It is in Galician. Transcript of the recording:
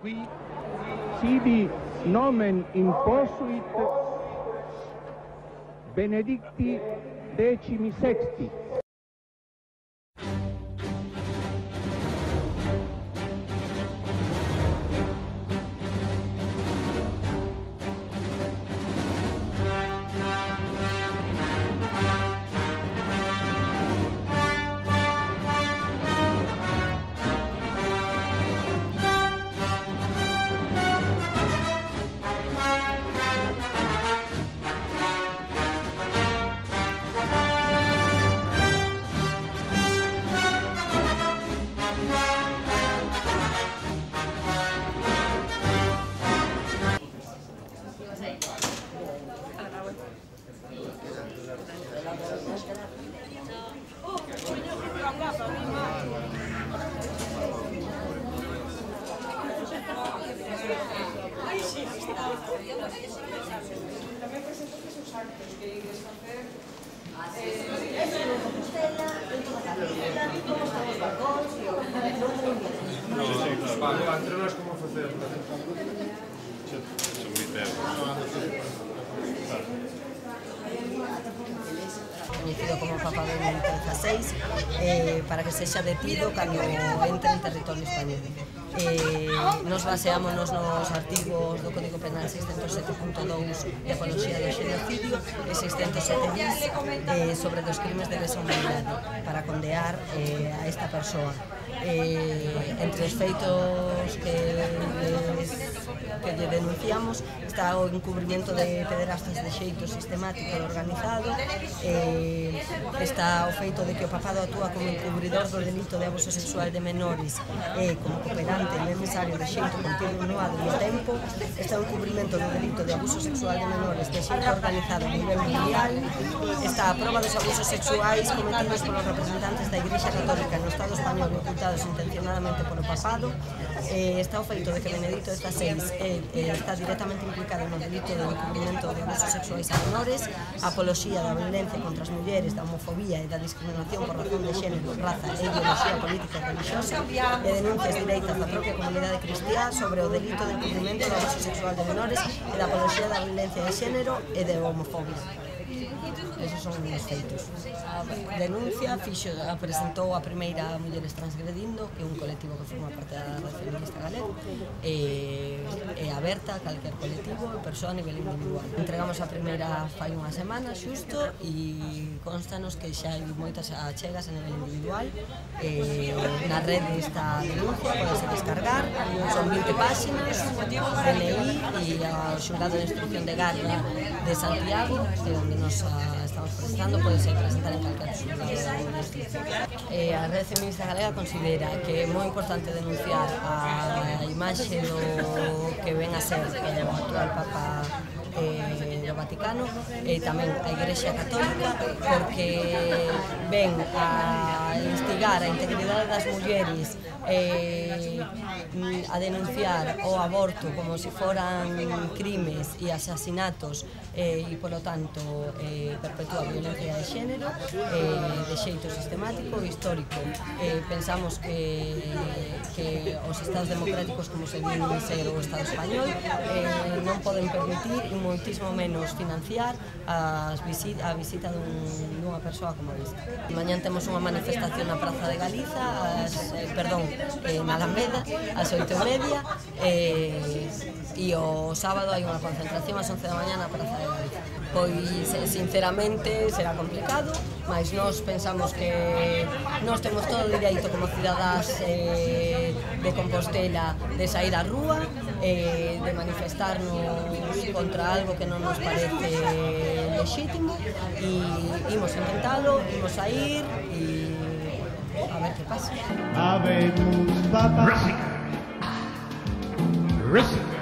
Qui sibi nomen imposuit Benedicti XVI. Tamén presento que os actos que ides facer dentro de Compostela, dentro da capela, como están os balcóns e o Vale, entre nós como facer? Conocido como Papa Benedicto XVI, para que sexa detido cando entre en territorio español. Nos baseamos nos artigos do Código Penal 607.2 de apoloxía do xenocidio e 607 bis sobre dos crimes de lesa humanidade para condear a esta persoa. Entre os feitos que lle denunciamos está o encubrimento de pederastas de xeito sistemático e organizado, está o feito de que o papado actúa como encubridor do delito de abuso sexual de menores e como cooperante e emisario de xeito continuado no tempo, está o encubrimento do delito de abuso sexual de menores de xeito organizado a nivel mundial, está a proba dos abusos sexuais cometidos polos representantes da Igrexa Católica no Estado español ocultados intencionadamente polo papado, está o feito de que Benedicto XVI está directamente implicado no delito de encubrimento de abusos sexuais a menores, a apoloxía da violencia contra as mulleres, da homofobía e da discriminación por razón de xénero, raza e ideoloxía política e religiosa, e denuncias directas da propia comunidade cristiá sobre o delito de encubrimento do abuso sexual de menores e da apoloxía da violencia de xénero e de homofobia. Esos son os feitos. A denuncia presentou a primeira Mulleres Transgredindo, que é un colectivo que forma parte da Red Feminista Galega, é aberta a calquer colectivo e persoa a nivel individual. Entregamos a primeira fai unha semana xusto e constanos que xa hai moitas achegas a nivel individual. Na rede está a denuncia, podese descargar, son 20 páxinas, DNI e ao xulgado de instrucción de Garda de Santiago, de onde nos estamos presentando, pode ser presentar en calquer xulgado de instrucción. A Red Feminista Galega considera que é moi importante denunciar a imaxe do que ven a ser o actual Papa do Vaticano e tamén a Igrexa Católica, porque ven a instigar a integridade das mulleres, a denunciar o aborto como se foran crimes e asasinatos e, polo tanto, perpetúa a violencia de xénero de xeito sistemático e histórico. Pensamos que os estados democráticos, como se din ser o Estado español, non poden permitir e moitísimo menos financiar a visita dunha persoa como esta. Mañán temos unha manifestación na Praza de Galiza, na Alameda, ás 8:30, e o sábado hai unha concentración ás 11 da mañá na Praza de Galiza. Pois, sinceramente, será complicado, mas nós pensamos que nós temos todo o direito como cidadás de Compostela de sair á rúa, de manifestarnos contra algo que non nos parece lexítimo, e imos intentalo, imos a ir e a ver que pasa. Habemus Papa. Risica.